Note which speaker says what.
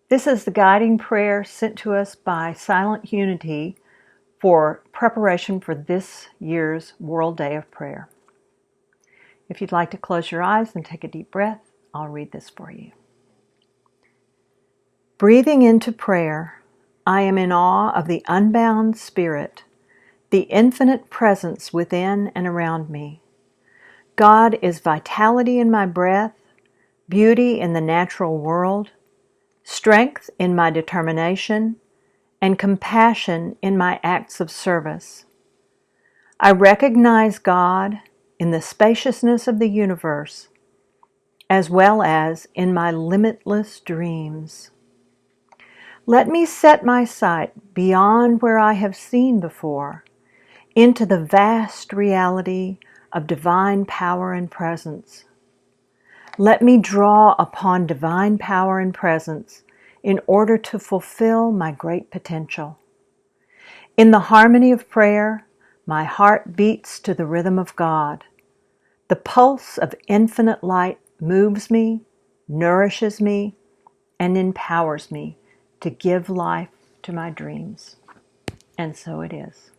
Speaker 1: This is the guiding prayer sent to us by Silent Unity for preparation for this year's World Day of Prayer. If you'd like to close your eyes and take a deep breath, I'll read this for you. Breathing into prayer, I am in awe of the unbound Spirit, the infinite presence within and around me. God is vitality in my breath, beauty in the natural world, strength in my determination, and compassion in my acts of service. I recognize God in the spaciousness of the universe, as well as in my limitless dreams. Let me set my sight beyond where I have seen before, into the vast reality of divine power and presence. Let me draw upon divine power and presence in order to fulfill my great potential. In the harmony of prayer, my heart beats to the rhythm of God. The pulse of infinite light moves me, nourishes me, and empowers me to give life to my dreams. And so it is.